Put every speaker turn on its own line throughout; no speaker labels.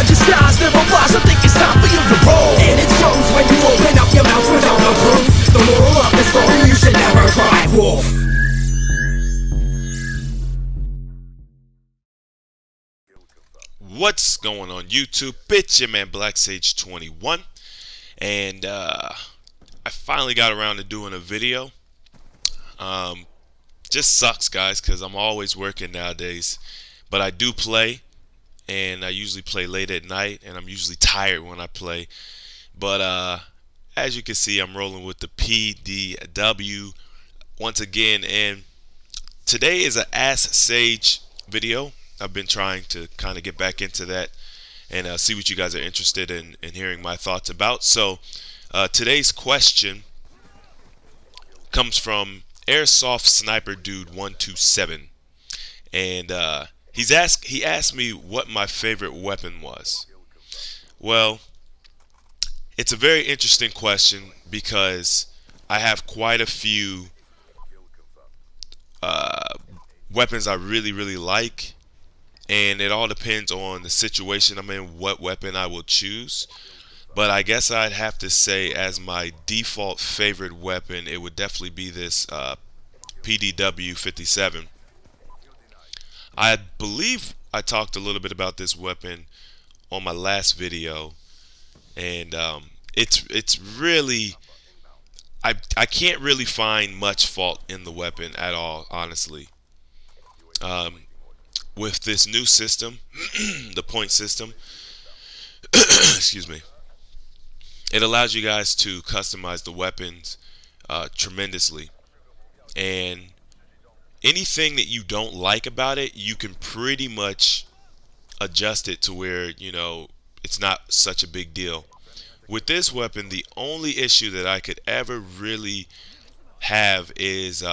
a disguise never flies. I think it's time for you to roll. And it shows when you open up your mouth without no proof. The moral of the story, you should never cry wolf.
What's going on YouTube? It's your man Black Sage 21, and I finally got around to doing a video. Just sucks, guys, because I'm always working nowadays, but I do play, and I usually play late at night, and I'm usually tired when I play. But as you can see, I'm rolling with the PDW once again, and today is an Ask Sage video. I've been trying to kind of get back into that and see what you guys are interested in hearing my thoughts about. So today's question comes from AirSoftSniperDude127, and he asked me what my favorite weapon was. Well, it's a very interesting question because I have quite a few weapons I really like. And it all depends on the situation I'm in, what weapon I will choose. But I guess I'd have to say as my default favorite weapon, it would definitely be this PDW-57. I believe I talked a little bit about this weapon on my last video. And it's really, I can't really find much fault in the weapon at all, honestly. With this new system, the point system, excuse me, it allows you guys to customize the weapons tremendously. And anything that you don't like about it, you can pretty much adjust it to where, you know, it's not such a big deal. With this weapon, the only issue that I could ever really have is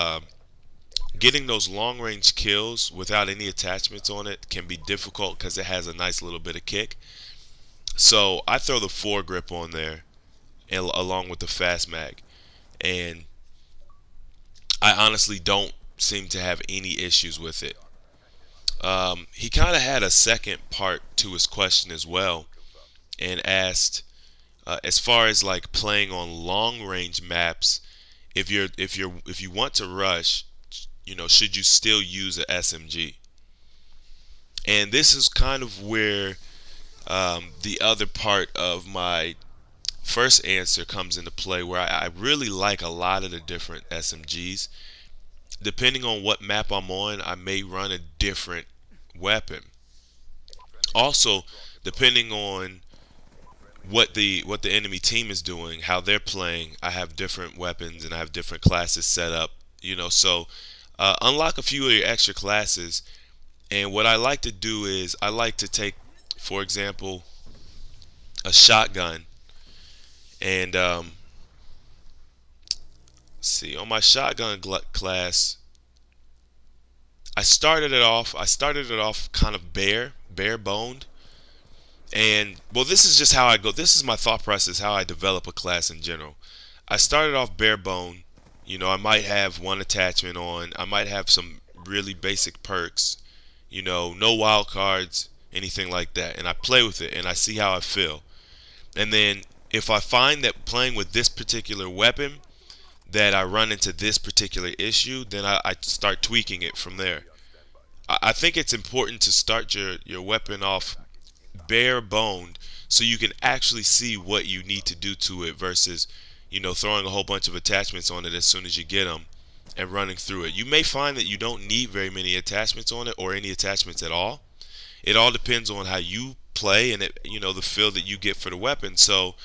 getting those long range kills without any attachments on it can be difficult because it has a nice little bit of kick. So I throw the foregrip on there along with the fast mag, and I honestly don't seem to have any issues with it. He kind of had a second part to his question as well, and asked as far as like playing on long range maps, if you want to rush, you know, should you still use an SMG? And this is kind of where the other part of my first answer comes into play, where I really like a lot of the different SMGs. Depending on what map I'm on, I may run a different weapon. Also, depending on what the enemy team is doing, how they're playing, I have different weapons and I have different classes set up, you know, so unlock a few of your extra classes. And what I like to do is I like to take, for example, a shotgun, and let's see, on my shotgun class, I started it off kind of bare boned. And well, this is just how I go. This is my thought process, how I develop a class in general. I started off bare bone. You know, I might have one attachment on. I might have some really basic perks, you know, no wild cards, anything like that. And I play with it and I see how I feel. And then if I find that playing with this particular weapon, that I run into this particular issue, then I start tweaking it from there. I think it's important to start your weapon off bare boned so you can actually see what you need to do to it versus, you know, throwing a whole bunch of attachments on it as soon as you get them and running through it. You may find that you don't need very many attachments on it or any attachments at all. It all depends on how you play and it, you know, the feel that you get for the weapon. So,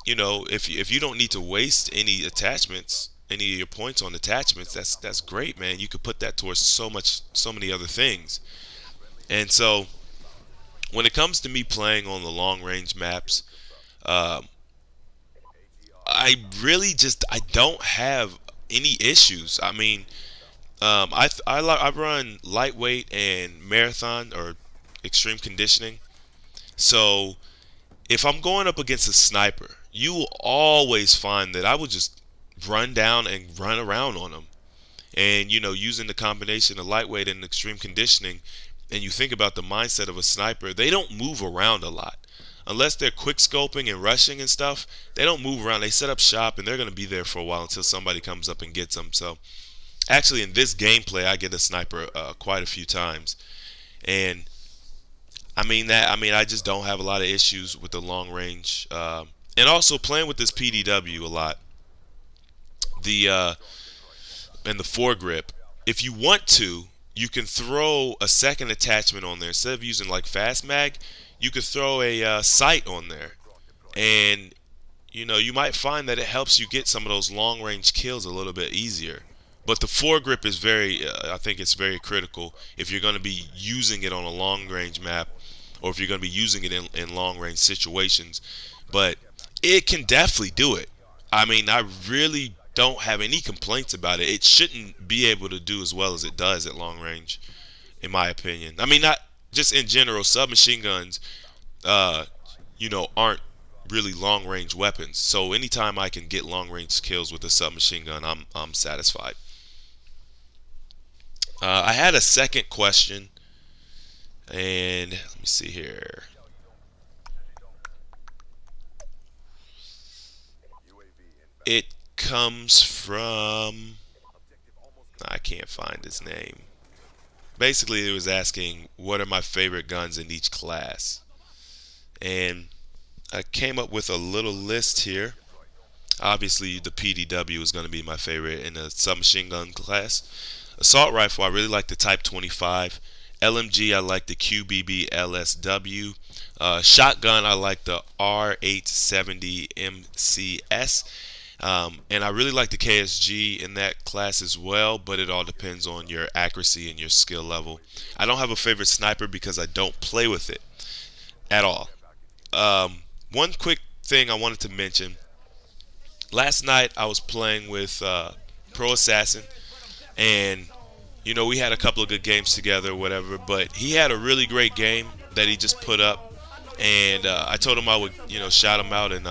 you know, if you don't need to waste any attachments, any of your points on attachments, that's great, man. You could put that towards so many other things. And so, when it comes to me playing on the long range maps, I really I don't have any issues. I mean, I run lightweight and marathon or extreme conditioning. So if I'm going up against a sniper, you will always find that I will just run down and run around on them. And, you know, using the combination of lightweight and extreme conditioning, and you think about the mindset of a sniper, they don't move around a lot. Unless they're quick scoping and rushing and stuff, they don't move around. They set up shop and they're going to be there for a while until somebody comes up and gets them. So actually in this gameplay, I get a sniper quite a few times. And I just don't have a lot of issues with the long range. And also playing with this PDW a lot. And the foregrip. If you want to, you can throw a second attachment on there. Instead of using like fast mag, you could throw a sight on there. And, you might find that it helps you get some of those long range kills a little bit easier. But the foregrip is I think it's very critical if you're going to be using it on a long range map, or if you're going to be using it in long range situations. But it can definitely do it. I really don't have any complaints about it. It shouldn't be able to do as well as it does at long range, in my opinion. Not just in general. Submachine guns, aren't really long range weapons. So anytime I can get long range kills with a submachine gun, I'm satisfied. I had a second question, and let me see here. It comes from, I can't find his name. Basically, it was asking what are my favorite guns in each class, and I came up with a little list here. Obviously, the PDW is going to be my favorite in the submachine gun class. Assault rifle, I really like the Type 25. LMG, I like the QBB LSW. Shotgun, I like the R870 MCS. And I really like the KSG in that class as well, but it all depends on your accuracy and your skill level. I don't have a favorite sniper because I don't play with it at all. One quick thing I wanted to mention. Last night I was playing with Pro Assassin, and we had a couple of good games together or whatever, but he had a really great game that he just put up, and I told him I would shout him out and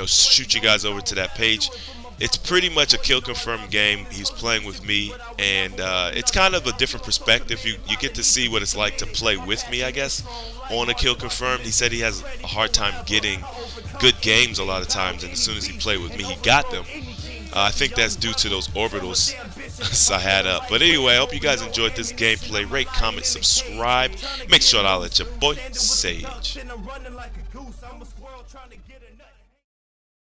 shoot you guys over to that page. It's pretty much a kill confirmed game. He's playing with me, and it's kind of a different perspective. You get to see what it's like to play with me, I guess, on a kill confirmed. He said he has a hard time getting good games a lot of times, and as soon as he played with me, he got them. I think that's due to those orbitals I had up. But anyway, I hope you guys enjoyed this gameplay. Rate, comment, subscribe. Make sure to holler at your boy, Sage.